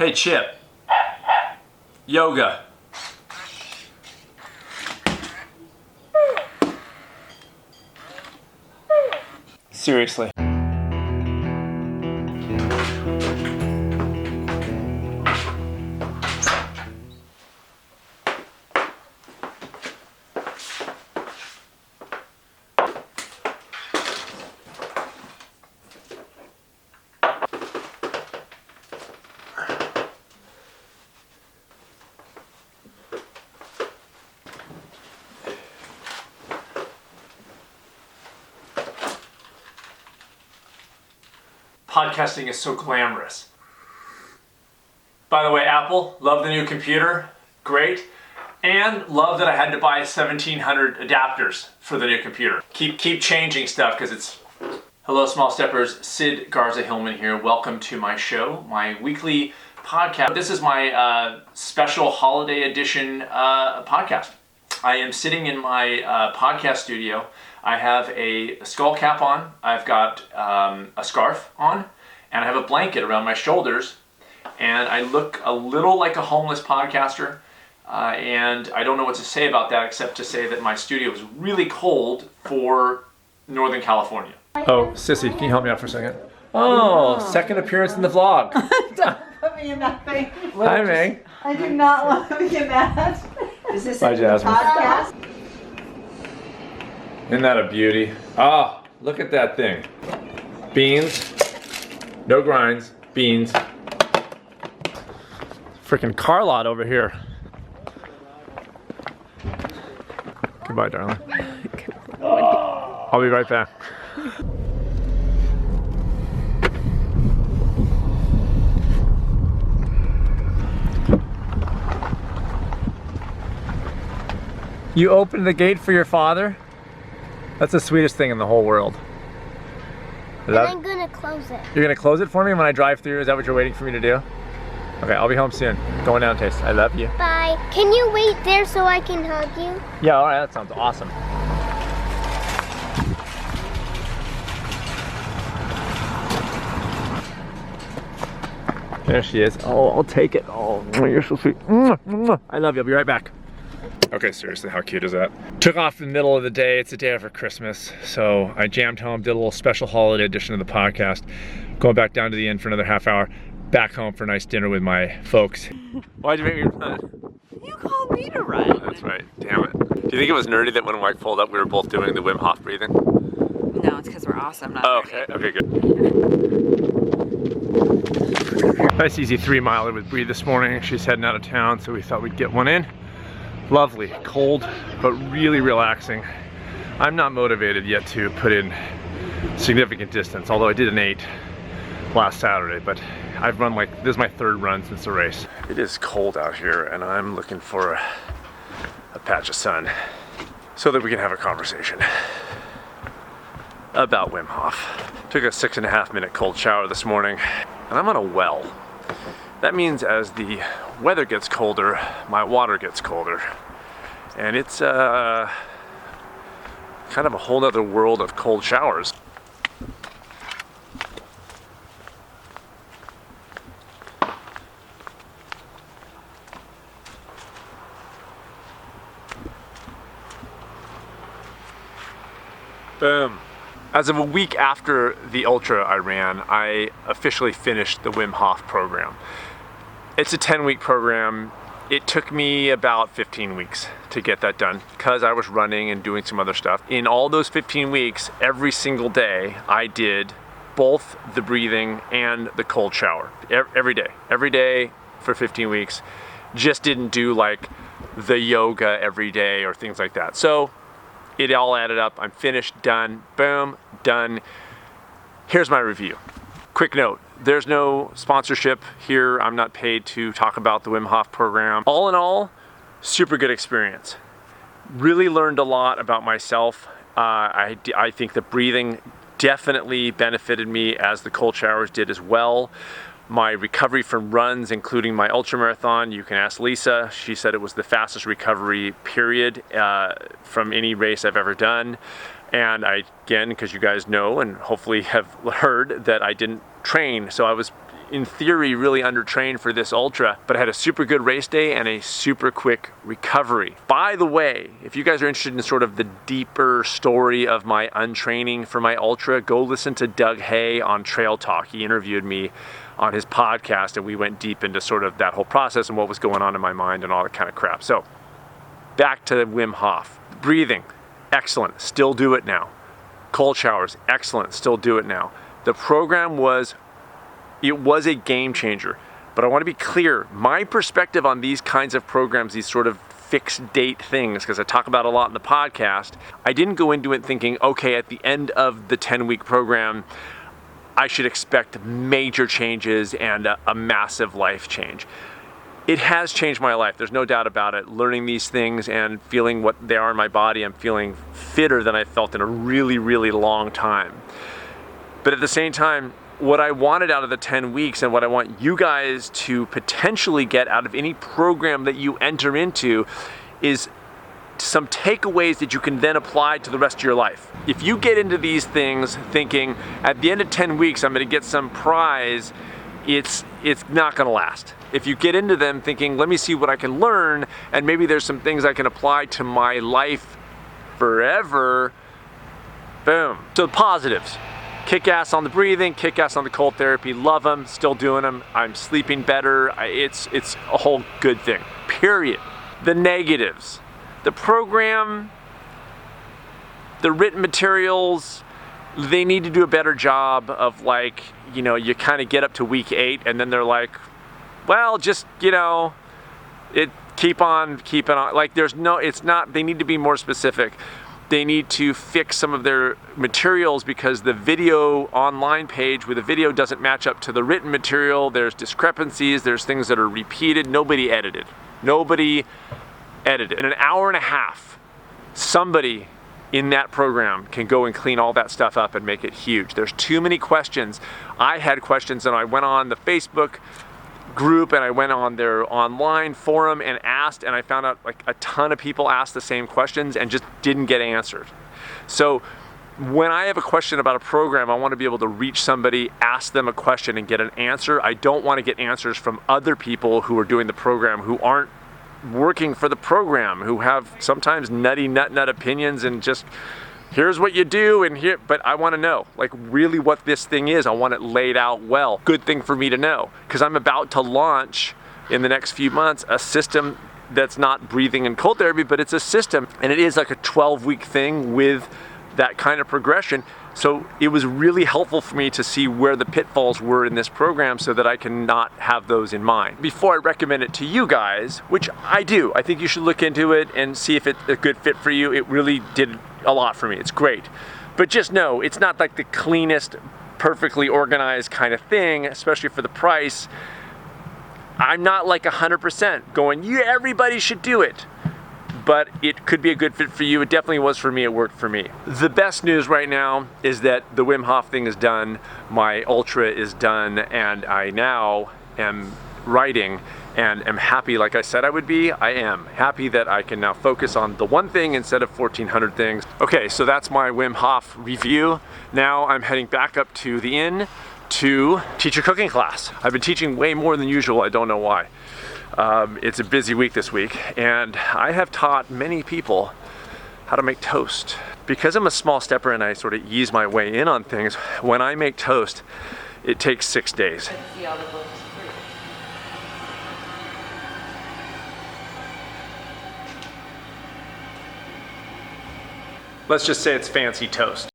Hey Chip. Yoga. Seriously. Podcasting is so glamorous. By the way, Apple, love the new computer, great. And love that I had to buy 1,700 adapters for the new computer. Keep changing stuff because it's... Hello, Small Steppers. Sid Garza-Hillman here. Welcome to my show, my weekly podcast. This is my special holiday edition podcast. I am sitting in my podcast studio. I have a skull cap on, I've got a scarf on, and I have a blanket around my shoulders, and I look a little like a homeless podcaster, and I don't know what to say about that except to say that my studio is really cold for Northern California. Oh, Sissy, can you help me out for a second? Oh, second appearance in the vlog. Don't put me in that thing. Hi, May. I do not want to be in that. Is this Hi, Jasmine. podcast? Isn't that a beauty? Ah, look at that thing. Beans, no grinds, beans. Freaking car lot over here. Goodbye, darling. I'll be right back. You opened the gate for your father? That's the sweetest thing in the whole world. And I'm gonna close it. You're gonna close it for me when I drive through? Is that what you're waiting for me to do? Okay, I'll be home soon. Going down, Taste. I love you. Bye. Can you wait there so I can hug you? Yeah, all right, that sounds awesome. There she is. Oh, I'll take it. Oh, you're so sweet. I love you. I'll be right back. Okay, seriously, how cute is that? Took off in the middle of the day. It's the day after Christmas. So I jammed home, did a little special holiday edition of the podcast. Going back down to the inn for another half hour. Back home for a nice dinner with my folks. Why'd you make me run? You called me to run. That's right, damn it. Do you think it was nerdy that when I pulled up, we were both doing the Wim Hof breathing? No, it's because we're awesome. Not okay, okay, good. Nice easy 3-miler with Bree this morning. She's heading out of town, so we thought we'd get one in. Lovely, cold, but really relaxing. I'm not motivated yet to put in significant distance, although I did an 8 last Saturday, but I've run this is my 3rd run since the race. It is cold out here, and I'm looking for a patch of sun so that we can have a conversation about Wim Hof. Took a 6.5-minute cold shower this morning, and I'm on a well. That means as the weather gets colder, my water gets colder. And it's kind of a whole nother world of cold showers. Boom. As of a week after the ultra I ran, I officially finished the Wim Hof program. It's a 10-week program. It took me about 15 weeks to get that done because I was running and doing some other stuff. In all those 15 weeks, every single day, I did both the breathing and the cold shower. Every day for 15 weeks. Just didn't do like the yoga every day or things like that. So it all added up. I'm finished, done, boom, done. Here's my review. Quick note, there's no sponsorship here. I'm not paid to talk about the Wim Hof program. All in all, super good experience. Really learned a lot about myself. I think the breathing definitely benefited me, as the cold showers did as well. My recovery from runs, including my ultramarathon, you can ask Lisa. She said it was the fastest recovery period from any race I've ever done. And again, because you guys know and hopefully have heard that I didn't train, so I was in theory, really undertrained for this ultra, but I had a super good race day and a super quick recovery. By the way, if you guys are interested in sort of the deeper story of my untraining for my ultra, go listen to Doug Hay on Trail Talk. He interviewed me on his podcast and we went deep into sort of that whole process and what was going on in my mind and all that kind of crap. So back to Wim Hof. Breathing, excellent, still do it now. Cold showers, excellent, still do it now. The program was a game changer, but I want to be clear, my perspective on these kinds of programs, these sort of fixed date things, because I talk about a lot in the podcast, I didn't go into it thinking, okay, at the end of the 10-week program, I should expect major changes and a massive life change. It has changed my life, there's no doubt about it. Learning these things and feeling what they are in my body, I'm feeling fitter than I felt in a really, really long time. But at the same time, what I wanted out of the 10 weeks and what I want you guys to potentially get out of any program that you enter into is some takeaways that you can then apply to the rest of your life. If you get into these things thinking at the end of 10 weeks I'm going to get some prize, it's not going to last. If you get into them thinking, let me see what I can learn and maybe there's some things I can apply to my life forever, boom. So positives. Kick ass on the breathing, kick ass on the cold therapy, love them, still doing them. I'm sleeping better. It's a whole good thing, period. The negatives. The program, the written materials, they need to do a better job of like, you know, you kind of get up to week 8 and then they're like, well, just, you know, keep on keeping on. Like there's no, it's not, they need to be more specific. They need to fix some of their materials because the video online page with the video doesn't match up to the written material. There's discrepancies, there's things that are repeated. Nobody edited. Nobody edited. In an hour and a half, somebody in that program can go and clean all that stuff up and make it huge. There's too many questions. I had questions and I went on the Facebook group and I went on their online forum and asked, and I found out like a ton of people asked the same questions and just didn't get answered. So when I have a question about a program, I want to be able to reach somebody, ask them a question and get an answer. I don't want to get answers from other people who are doing the program who aren't working for the program, who have sometimes nutty nut opinions and just here's what you do and here, but I want to know like really what this thing is. I want it laid out well. Good thing for me to know because I'm about to launch in the next few months a system that's not breathing and cold therapy, but it's a system and it is like a 12-week thing with that kind of progression. So it was really helpful for me to see where the pitfalls were in this program so that I can not have those in mind. Before I recommend it to you guys, which I do, I think you should look into it and see if it's a good fit for you. It really did a lot for me. It's great. But just know, it's not like the cleanest, perfectly organized kind of thing, especially for the price. I'm not like 100% going, yeah, everybody should do it. But it could be a good fit for you. It definitely was for me. It worked for me. The best news right now is that the Wim Hof thing is done. My ultra is done. And I now am writing and am happy like I said I would be. I am happy that I can now focus on the one thing instead of 1,400 things. Okay, so that's my Wim Hof review. Now I'm heading back up to the inn to teach a cooking class. I've been teaching way more than usual. I don't know why. It's a busy week this week, and I have taught many people how to make toast. Because I'm a small stepper and I sort of ease my way in on things, when I make toast, it takes 6 days. Let's just say it's fancy toast.